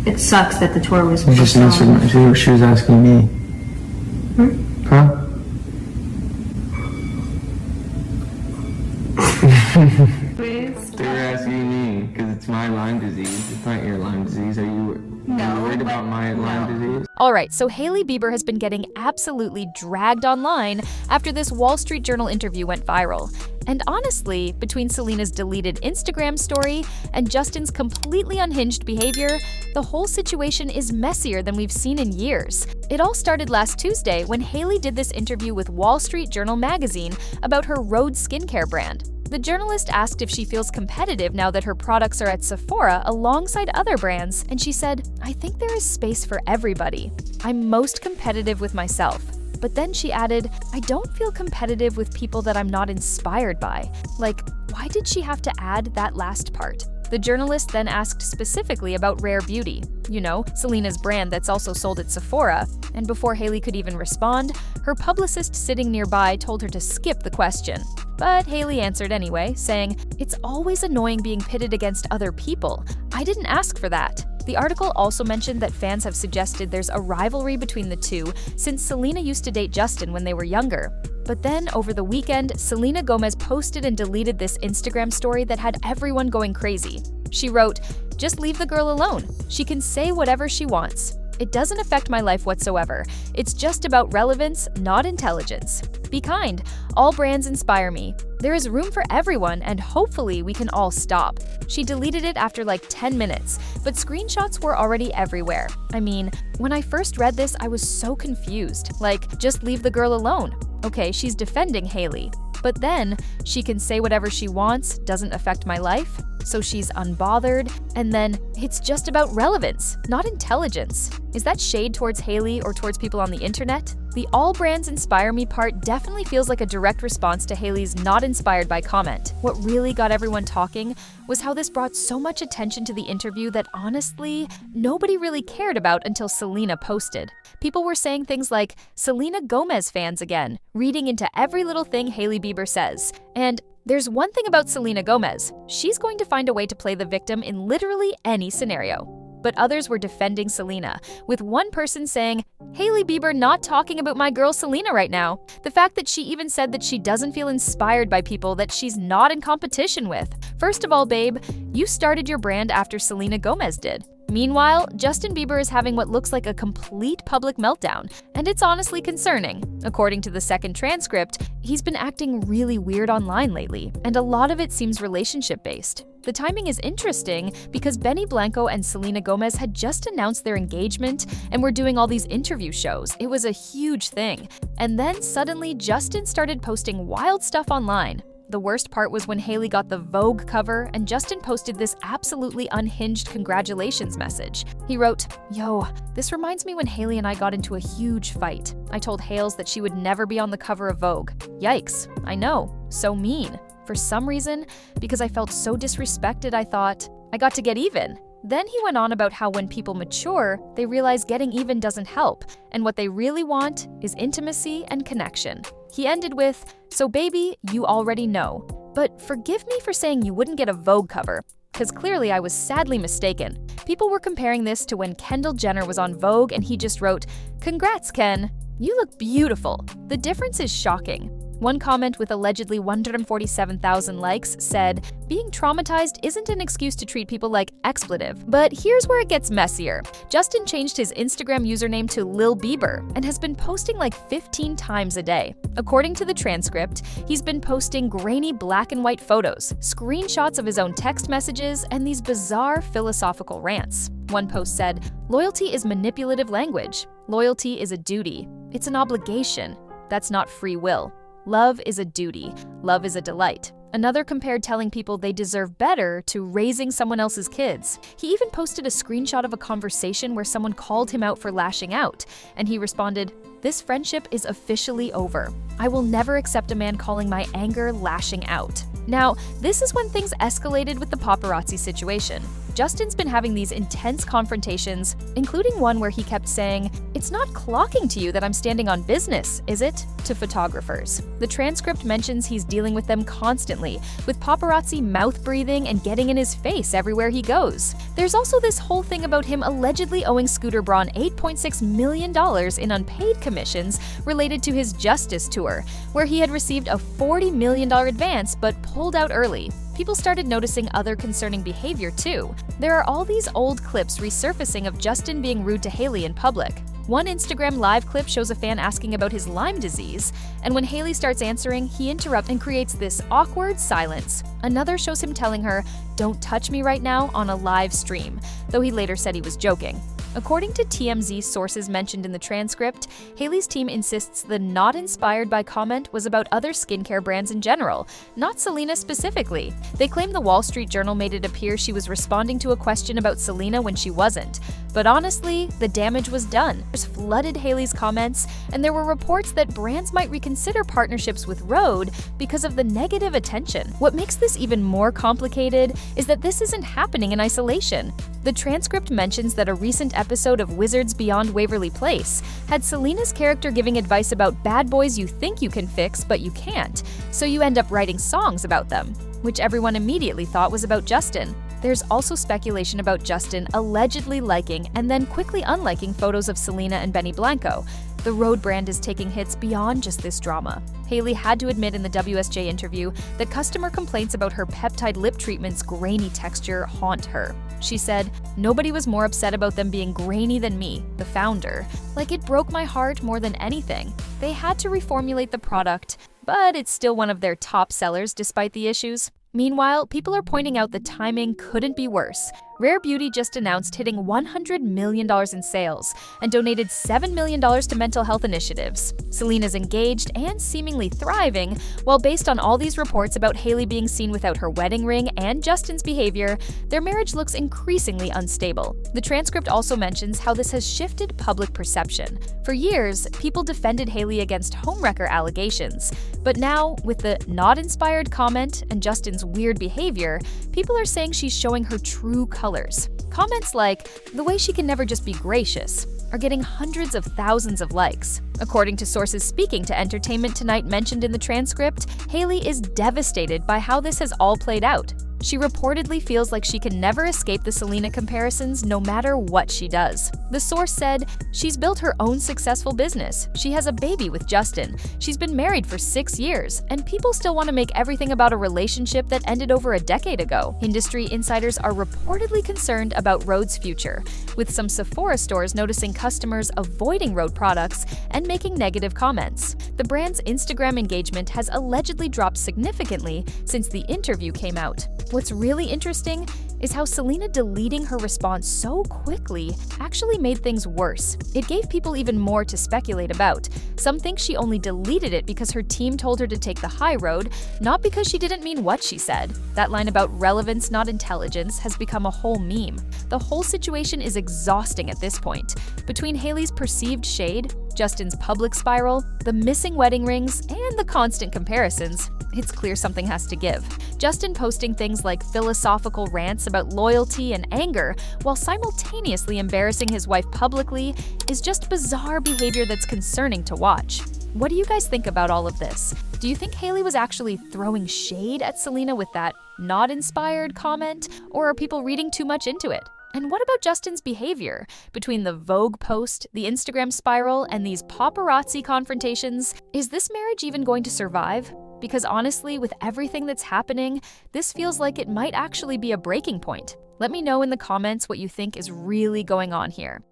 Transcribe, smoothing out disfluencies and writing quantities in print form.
it sucks that the tour was You just answered she was asking me. Huh? Please. They were asking me, because it's my Lyme disease. It's not your Lyme disease. Are you worried about my Lyme disease? Alright, so Hailey Bieber has been getting absolutely dragged online after this Wall Street Journal interview went viral. And honestly, between Selena's deleted Instagram story and Justin's completely unhinged behavior, the whole situation is messier than we've seen in years. It all started last Tuesday when Hailey did this interview with Wall Street Journal magazine about her Rhode skincare brand. The journalist asked if she feels competitive now that her products are at Sephora alongside other brands, and she said, "I think there is space for everybody. I'm most competitive with myself." But then she added, "I don't feel competitive with people that I'm not inspired by." Like, why did she have to add that last part? The journalist then asked specifically about Rare Beauty, you know, Selena's brand that's also sold at Sephora, and before Hailey could even respond, her publicist sitting nearby told her to skip the question. But Hailey answered anyway, saying, "It's always annoying being pitted against other people. I didn't ask for that." The article also mentioned that fans have suggested there's a rivalry between the two since Selena used to date Justin when they were younger. But then, over the weekend, Selena Gomez posted and deleted this Instagram story that had everyone going crazy. She wrote, "Just leave the girl alone. She can say whatever she wants. It doesn't affect my life whatsoever. It's just about relevance, not intelligence. Be kind. All brands inspire me. There is room for everyone, and hopefully we can all stop." She deleted it after like 10 minutes, but screenshots were already everywhere. I mean, when I first read this, I was so confused. Like, just leave the girl alone. Okay, she's defending Hailey. But then, she can say whatever she wants, doesn't affect my life, so she's unbothered, and then it's just about relevance, not intelligence. Is that shade towards Hailey or towards people on the internet? The "all brands inspire me" part definitely feels like a direct response to Hailey's "not inspired by" comment. What really got everyone talking was how this brought so much attention to the interview that honestly, nobody really cared about until Selena posted. People were saying things like, "Selena Gomez fans again," reading into every little thing Hailey Bieber says. And there's one thing about Selena Gomez, she's going to find a way to play the victim in literally any scenario. But others were defending Selena, with one person saying, "Hailey Bieber not talking about my girl Selena right now." The fact that she even said that she doesn't feel inspired by people that she's not in competition with. First of all, babe, you started your brand after Selena Gomez did. Meanwhile, Justin Bieber is having what looks like a complete public meltdown, and it's honestly concerning. According to the second transcript, he's been acting really weird online lately, and a lot of it seems relationship-based. The timing is interesting because Benny Blanco and Selena Gomez had just announced their engagement and were doing all these interview shows. It was a huge thing. And then suddenly, Justin started posting wild stuff online. The worst part was when Hailey got the Vogue cover and Justin posted this absolutely unhinged congratulations message. He wrote, "Yo, this reminds me when Hailey and I got into a huge fight. I told Hales that she would never be on the cover of Vogue. Yikes, I know, so mean. For some reason, because I felt so disrespected, I thought, I got to get even." Then he went on about how when people mature, they realize getting even doesn't help, and what they really want is intimacy and connection. He ended with, "So baby, you already know. But forgive me for saying you wouldn't get a Vogue cover, because clearly I was sadly mistaken." People were comparing this to when Kendall Jenner was on Vogue and he just wrote, "Congrats, Ken. You look beautiful." The difference is shocking. One comment with allegedly 147,000 likes said, "Being traumatized isn't an excuse to treat people like expletive." But here's where it gets messier. Justin changed his Instagram username to Lil Bieber and has been posting like 15 times a day. According to the transcript, he's been posting grainy black and white photos, screenshots of his own text messages, and these bizarre philosophical rants. One post said, "Loyalty is manipulative language. Loyalty is a duty. It's an obligation. That's not free will. Love is a duty. Love is a delight." Another compared telling people they deserve better to raising someone else's kids. He even posted a screenshot of a conversation where someone called him out for lashing out, and he responded, "This friendship is officially over. I will never accept a man calling my anger lashing out." Now, this is when things escalated with the paparazzi situation. Justin's been having these intense confrontations, including one where he kept saying, "It's not clocking to you that I'm standing on business, is it?" to photographers. The transcript mentions he's dealing with them constantly, with paparazzi mouth breathing and getting in his face everywhere he goes. There's also this whole thing about him allegedly owing Scooter Braun $8.6 million in unpaid commissions related to his Justice tour, where he had received a $40 million advance but pulled out early. People started noticing other concerning behavior too. There are all these old clips resurfacing of Justin being rude to Hailey in public. One Instagram live clip shows a fan asking about his Lyme disease, and when Hailey starts answering, he interrupts and creates this awkward silence. Another shows him telling her, "Don't touch me right now," on a live stream, though he later said he was joking. According to TMZ sources mentioned in the transcript, Hailey's team insists the "not inspired by" comment was about other skincare brands in general, not Selena specifically. They claim the Wall Street Journal made it appear she was responding to a question about Selena when she wasn't. But honestly, the damage was done. Flooded Hailey's comments, and there were reports that brands might reconsider partnerships with Rhode because of the negative attention. What makes this even more complicated is that this isn't happening in isolation. The transcript mentions that a recent episode of Wizards Beyond Waverly Place had Selena's character giving advice about bad boys you think you can fix but you can't, so you end up writing songs about them, which everyone immediately thought was about Justin. There's also speculation about Justin allegedly liking and then quickly unliking photos of Selena and Benny Blanco. The Rhode brand is taking hits beyond just this drama. Hailey had to admit in the WSJ interview that customer complaints about her peptide lip treatment's grainy texture haunt her. She said, "Nobody was more upset about them being grainy than me, the founder. Like, it broke my heart more than anything. They had to reformulate the product, but it's still one of their top sellers despite the issues." Meanwhile, people are pointing out the timing couldn't be worse. Rare Beauty just announced hitting $100 million in sales and donated $7 million to mental health initiatives. Selena's engaged and seemingly thriving, while based on all these reports about Hailey being seen without her wedding ring and Justin's behavior, their marriage looks increasingly unstable. The transcript also mentions how this has shifted public perception. For years, people defended Hailey against homewrecker allegations, but now, with the "not inspired" comment and Justin's weird behavior, people are saying she's showing her true colors. Comments like, "the way she can never just be gracious," are getting hundreds of thousands of likes. According to sources speaking to Entertainment Tonight mentioned in the transcript, Hailey is devastated by how this has all played out. She reportedly feels like she can never escape the Selena comparisons no matter what she does. The source said, "She's built her own successful business. She has a baby with Justin. She's been married for 6 years, and people still want to make everything about a relationship that ended over a decade ago." Industry insiders are reportedly concerned about Rhode's future, with some Sephora stores noticing customers avoiding Rhode products and making negative comments. The brand's Instagram engagement has allegedly dropped significantly since the interview came out. What's really interesting is how Selena deleting her response so quickly actually made things worse. It gave people even more to speculate about. Some think she only deleted it because her team told her to take the high road, not because she didn't mean what she said. That line about relevance, not intelligence, has become a whole meme. The whole situation is exhausting at this point. Between Hailey's perceived shade, Justin's public spiral, the missing wedding rings, and the constant comparisons, it's clear something has to give. Justin posting things like philosophical rants about loyalty and anger while simultaneously embarrassing his wife publicly is just bizarre behavior that's concerning to watch. What do you guys think about all of this? Do you think Hailey was actually throwing shade at Selena with that "not inspired" comment, or are people reading too much into it? And what about Justin's behavior? Between the Vogue post, the Instagram spiral, and these paparazzi confrontations, is this marriage even going to survive? Because honestly, with everything that's happening, this feels like it might actually be a breaking point. Let me know in the comments what you think is really going on here.